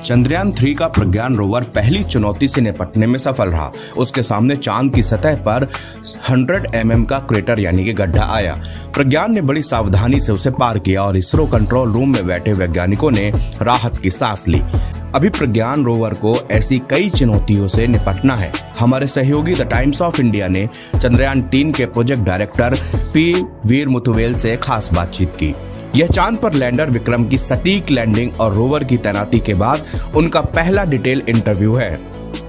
चंद्रयान 3 का प्रज्ञान रोवर पहली चुनौती से निपटने में सफल रहा। उसके सामने चांद की सतह पर 100 mm का क्रेटर यानी कि गड्ढा आया। प्रज्ञान ने बड़ी सावधानी से उसे पार किया और इसरो कंट्रोल रूम में बैठे वैज्ञानिकों ने राहत की सांस ली। अभी प्रज्ञान रोवर को ऐसी कई चुनौतियों से निपटना है। हमारे सहयोगी द टाइम्स ऑफ इंडिया ने चंद्रयान 3 के प्रोजेक्ट डायरेक्टर पी वीर मुथुवेल से खास बातचीत की। यह चांद पर लैंडर विक्रम की सटीक लैंडिंग और रोवर की तैनाती के बाद उनका पहला डिटेल इंटरव्यू है।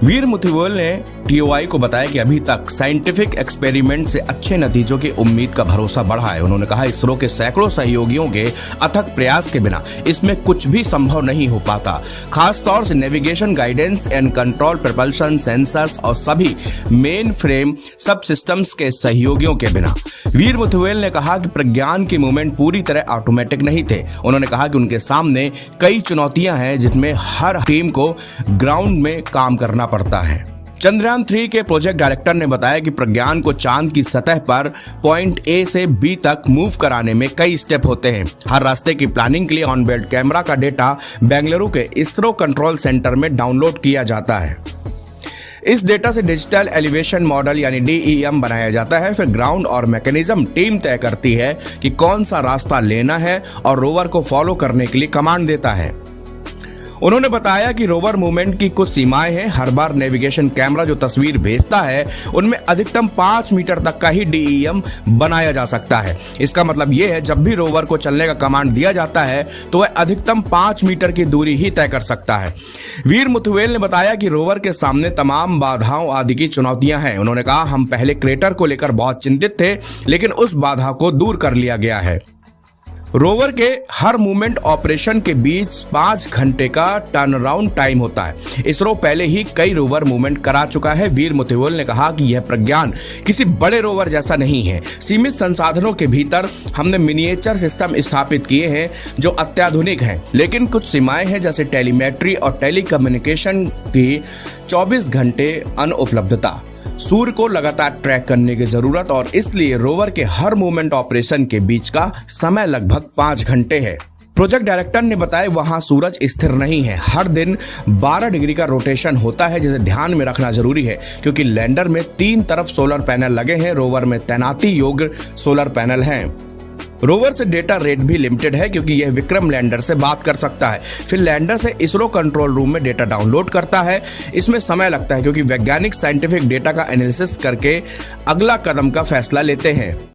वीर मुथुवेल ने टीओआई को बताया कि अभी तक साइंटिफिक एक्सपेरिमेंट से अच्छे नतीजों की उम्मीद का भरोसा बढ़ा है। उन्होंने कहा, इसरो के सैकड़ों सहयोगियों के अथक प्रयास के बिना इसमें कुछ भी संभव नहीं हो पाता, खास तौर से navigation, guidance and control, propulsion, sensors और सभी मेन फ्रेम सब सिस्टम्स के सहयोगियों के बिना। वीर मुथुवेल ने कहा कि प्रज्ञान के मूवमेंट पूरी तरह ऑटोमेटिक नहीं थे। उन्होंने कहा कि उनके सामने कई चुनौतियां हैं जिसमें हर टीम को ग्राउंड में काम करना पड़ता है। चंद्रयान 3 के प्रोजेक्ट डायरेक्टर ने बताया कि प्रज्ञान को चांद की सतह पर पॉइंट ए से बी तक मूव कराने में कई स्टेप होते हैं। हर रास्ते की प्लानिंग के लिए ऑनबोर्ड कैमरा का डेटा बेंगलुरु के इसरो कंट्रोल सेंटर में डाउनलोड किया जाता है। इस डेटा से डिजिटल एलिवेशन मॉडल यानी DEM बनाया जाता है। फिर ग्राउंड और मैकेनिज्म टीम तय करती है कि कौन सा रास्ता लेना है और रोवर को फॉलो करने के लिए कमांड देता है। उन्होंने बताया कि रोवर मूवमेंट की कुछ सीमाएं हैं। हर बार नेविगेशन कैमरा जो तस्वीर भेजता है उनमें अधिकतम 5 मीटर तक का ही DEM बनाया जा सकता है। इसका मतलब यह है जब भी रोवर को चलने का कमांड दिया जाता है तो वह अधिकतम 5 मीटर की दूरी ही तय कर सकता है। वीर मुथुवेल ने बताया कि रोवर के सामने तमाम बाधाओं आदि की चुनौतियां हैं। उन्होंने कहा, हम पहले क्रेटर को लेकर बहुत चिंतित थे, लेकिन उस बाधा को दूर कर लिया गया है। रोवर के हर मूवमेंट ऑपरेशन के बीच 5 घंटे का टर्न अराउंड टाइम होता है। इसरो पहले ही कई रोवर मूवमेंट करा चुका है। वीर मुथुवेल ने कहा कि यह प्रज्ञान किसी बड़े रोवर जैसा नहीं है। सीमित संसाधनों के भीतर हमने मिनिएचर सिस्टम स्थापित किए हैं जो अत्याधुनिक हैं, लेकिन कुछ सीमाएं हैं जैसे टेलीमेट्री और टेलीकम्युनिकेशन की 24 घंटे अनुपलब्धता, सूर्य को लगातार ट्रैक करने की जरूरत और इसलिए रोवर के हर मूवमेंट ऑपरेशन के बीच का समय लगभग 5 घंटे है। प्रोजेक्ट डायरेक्टर ने बताया, वहां सूरज स्थिर नहीं है। हर दिन 12 डिग्री का रोटेशन होता है, जिसे ध्यान में रखना जरूरी है क्योंकि लैंडर में 3 तरफ सोलर पैनल लगे हैं। रोवर में तैनाती योग्य सोलर पैनल हैं। रोवर से डेटा रेट भी लिमिटेड है क्योंकि यह विक्रम लैंडर से बात कर सकता है, फिर लैंडर से इसरो कंट्रोल रूम में डेटा डाउनलोड करता है। इसमें समय लगता है क्योंकि वैज्ञानिक साइंटिफिक डेटा का एनालिसिस करके अगला कदम का फैसला लेते हैं।